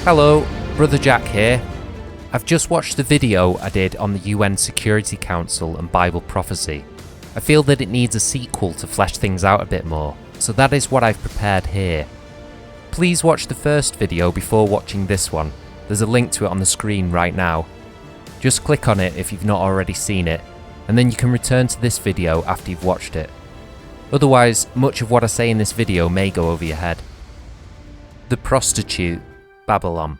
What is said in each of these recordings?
Hello, Brother Jack here. I've just watched the video I did on the UN Security Council and Bible prophecy. I feel that it needs a sequel to flesh things out a bit more, so that is what I've prepared here. Please watch the first video before watching this one. There's a link to it on the screen right now. Just click on it if you've not already seen it, and then you can return to this video after you've watched it. Otherwise, much of what I say in this video may go over your head. The prostitute, Babylon.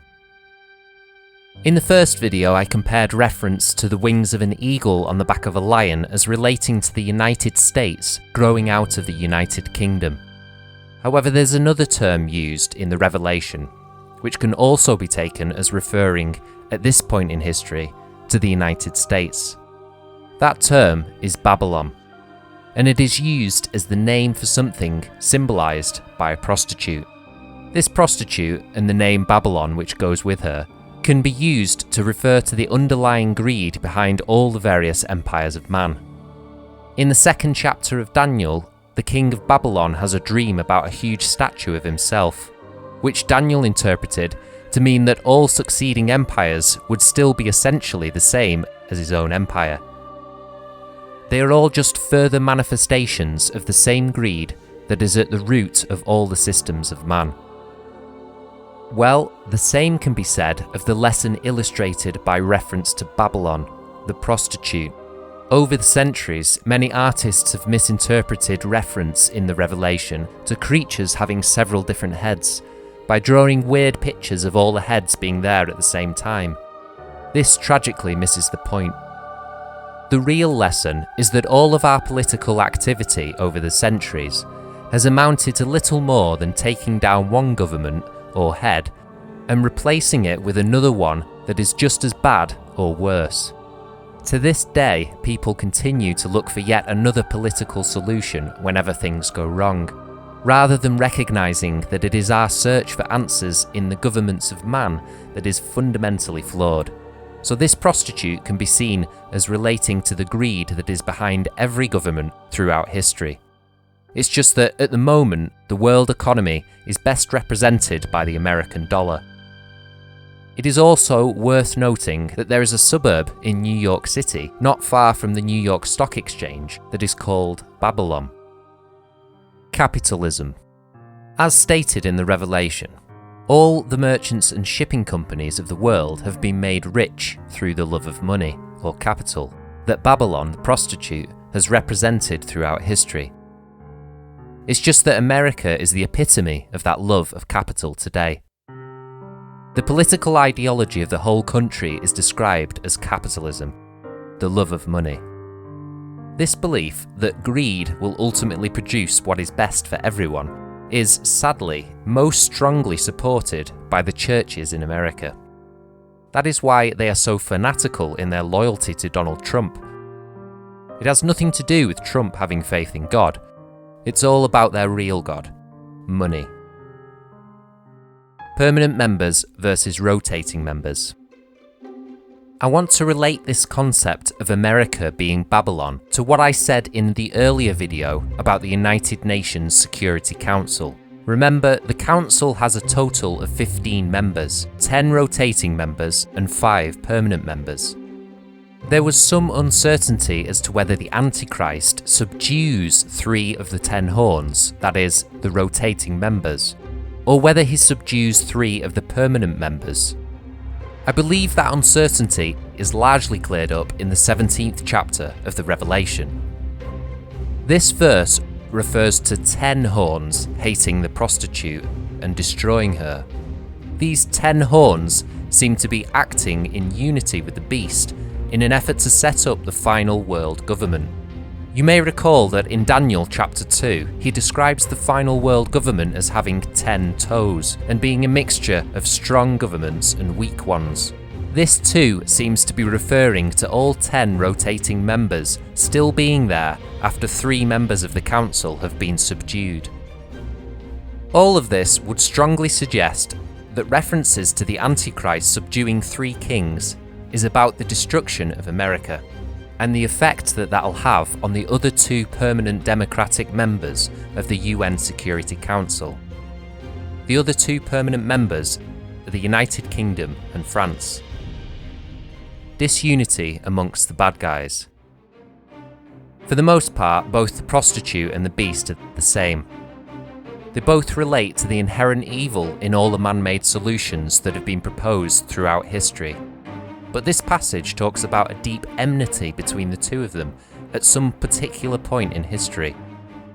In the first video, I compared reference to the wings of an eagle on the back of a lion as relating to the United States growing out of the United Kingdom. However, there's another term used in the Revelation, which can also be taken as referring, at this point in history, to the United States. That term is Babylon, and it is used as the name for something symbolized by a prostitute. This prostitute, and the name Babylon which goes with her, can be used to refer to the underlying greed behind all the various empires of man. In the second chapter of Daniel, the king of Babylon has a dream about a huge statue of himself, which Daniel interpreted to mean that all succeeding empires would still be essentially the same as his own empire. They are all just further manifestations of the same greed that is at the root of all the systems of man. Well, the same can be said of the lesson illustrated by reference to Babylon, the prostitute. Over the centuries, many artists have misinterpreted reference in the Revelation to creatures having several different heads, by drawing weird pictures of all the heads being there at the same time. This tragically misses the point. The real lesson is that all of our political activity over the centuries has amounted to little more than taking down one government or head and replacing it with another one that is just as bad or worse. To this day, people continue to look for yet another political solution whenever things go wrong, rather than recognizing that it is our search for answers in the governments of man that is fundamentally flawed. So this prostitute can be seen as relating to the greed that is behind every government throughout history. It's just that at the moment, the world economy is best represented by the American dollar. It is also worth noting that there is a suburb in New York City, not far from the New York Stock Exchange, that is called Babylon. Capitalism. As stated in the Revelation, all the merchants and shipping companies of the world have been made rich through the love of money, or capital, that Babylon, the prostitute, has represented throughout history. It's just that America is the epitome of that love of capital today. The political ideology of the whole country is described as capitalism, the love of money. This belief that greed will ultimately produce what is best for everyone is, sadly, most strongly supported by the churches in America. That is why they are so fanatical in their loyalty to Donald Trump. It has nothing to do with Trump having faith in God. It's all about their real God, money. Permanent members versus rotating members. I want to relate this concept of America being Babylon to what I said in the earlier video about the United Nations Security Council. Remember, the council has a total of 15 members, 10 rotating members and 5 permanent members. There was some uncertainty as to whether the antichrist subdues 3 of the 10 horns, that is, the rotating members, or whether he subdues 3 of the permanent members. I believe that uncertainty is largely cleared up in the 17th chapter of the Revelation. This verse refers to 10 horns hating the prostitute and destroying her. These 10 horns seem to be acting in unity with the beast in an effort to set up the final world government. You may recall that in Daniel chapter 2, he describes the final world government as having 10 toes and being a mixture of strong governments and weak ones. This too seems to be referring to all 10 rotating members still being there after 3 members of the council have been subdued. All of this would strongly suggest that references to the Antichrist subduing 3 kings is about the destruction of America, and the effect that that'll have on the other 2 permanent democratic members of the UN Security Council. The other 2 permanent members are the United Kingdom and France. Disunity amongst the bad guys. For the most part, both the prostitute and the beast are the same. They both relate to the inherent evil in all the man-made solutions that have been proposed throughout history. But this passage talks about a deep enmity between the two of them at some particular point in history,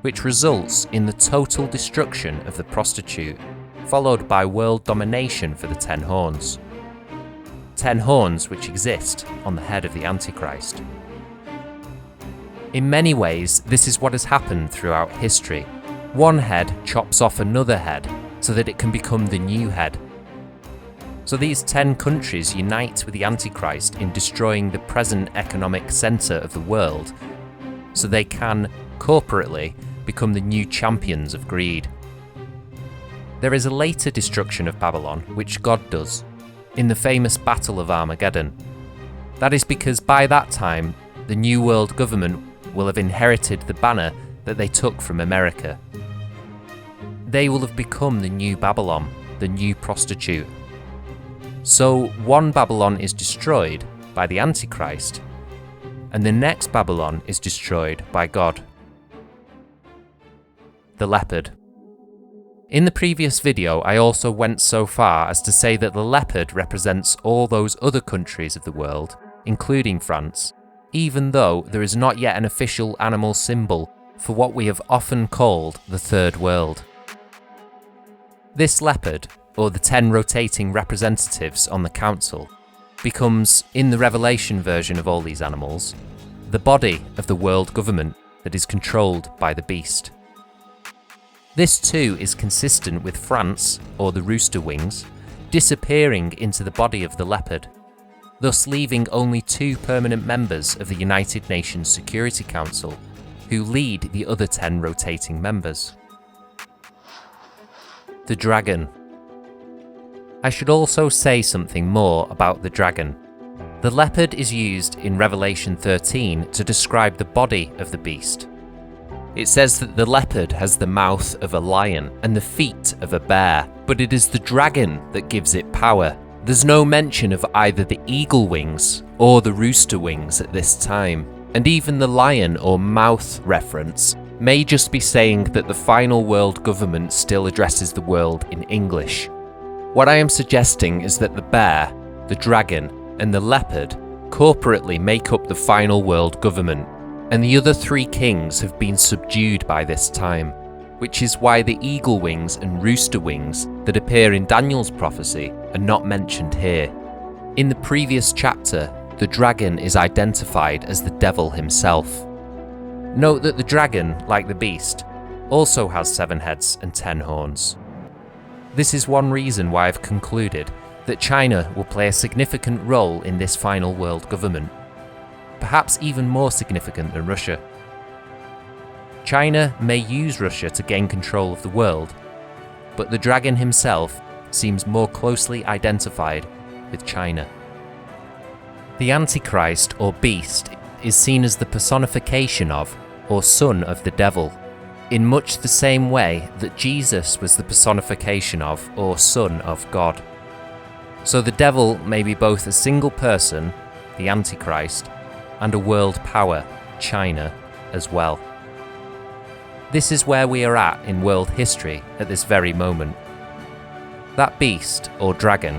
which results in the total destruction of the prostitute, followed by world domination for the 10 horns. 10 horns which exist on the head of the Antichrist. In many ways, this is what has happened throughout history. One head chops off another head so that it can become the new head. So these 10 countries unite with the Antichrist in destroying the present economic centre of the world so they can, corporately, become the new champions of greed. There is a later destruction of Babylon, which God does, in the famous Battle of Armageddon. That is because by that time, the New World government will have inherited the banner that they took from America. They will have become the new Babylon, the new prostitute. So one Babylon is destroyed by the Antichrist, and the next Babylon is destroyed by God. The leopard. In the previous video, I also went so far as to say that the leopard represents all those other countries of the world, including France, even though there is not yet an official animal symbol for what we have often called the Third World. This leopard, or the 10 rotating representatives on the council, becomes, in the Revelation version of all these animals, the body of the world government that is controlled by the beast. This too is consistent with France, or the rooster wings, disappearing into the body of the leopard, thus leaving only 2 permanent members of the United Nations Security Council, who lead the other 10 rotating members. The dragon. I should also say something more about the dragon. The leopard is used in Revelation 13 to describe the body of the beast. It says that the leopard has the mouth of a lion and the feet of a bear, but it is the dragon that gives it power. There's no mention of either the eagle wings or the rooster wings at this time, and even the lion or mouth reference may just be saying that the final world government still addresses the world in English. What I am suggesting is that the bear, the dragon, and the leopard corporately make up the final world government, and the other 3 kings have been subdued by this time, which is why the eagle wings and rooster wings that appear in Daniel's prophecy are not mentioned here. In the previous chapter, the dragon is identified as the devil himself. Note that the dragon, like the beast, also has 7 heads and 10 horns. This is one reason why I've concluded that China will play a significant role in this final world government, perhaps even more significant than Russia. China may use Russia to gain control of the world, but the dragon himself seems more closely identified with China. The Antichrist, or beast, is seen as the personification of, or son of the devil, in much the same way that Jesus was the personification of, or son of God. So the devil may be both a single person, the Antichrist, and a world power, China, as well. This is where we are at in world history at this very moment. That beast, or dragon,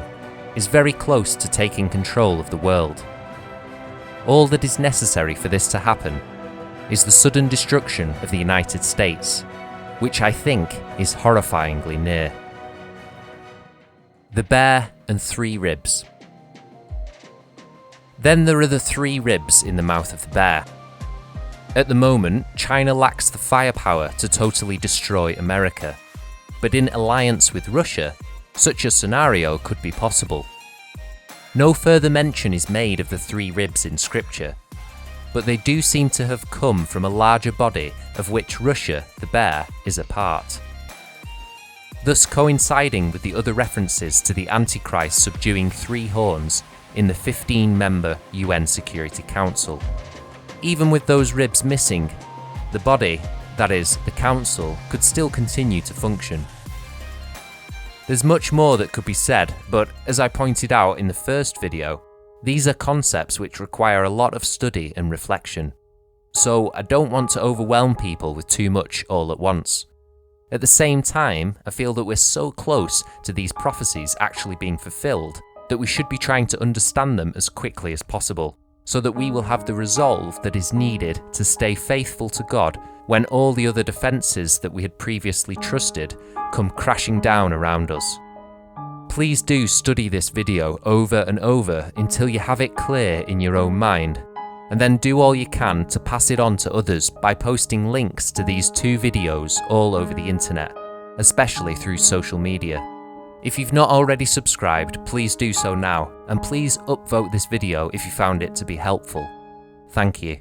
is very close to taking control of the world. All that is necessary for this to happen is the sudden destruction of the United States, which I think is horrifyingly near. The bear and 3 ribs. Then there are the 3 ribs in the mouth of the bear. At the moment, China lacks the firepower to totally destroy America, but in alliance with Russia, such a scenario could be possible. No further mention is made of the 3 ribs in scripture, but they do seem to have come from a larger body of which Russia, the bear, is a part, thus coinciding with the other references to the Antichrist subduing 3 horns in the 15-member UN Security Council. Even with those ribs missing, the body, that is, the council, could still continue to function. The There's much more that could be said, but as I pointed out in the first video, these are concepts which require a lot of study and reflection. So I don't want to overwhelm people with too much all at once. At the same time, I feel that we're so close to these prophecies actually being fulfilled that we should be trying to understand them as quickly as possible, so that we will have the resolve that is needed to stay faithful to God when all the other defences that we had previously trusted come crashing down around us. Please do study this video over and over until you have it clear in your own mind, and then do all you can to pass it on to others by posting links to these 2 videos all over the internet, especially through social media. If you've not already subscribed, please do so now, and please upvote this video if you found it to be helpful. Thank you.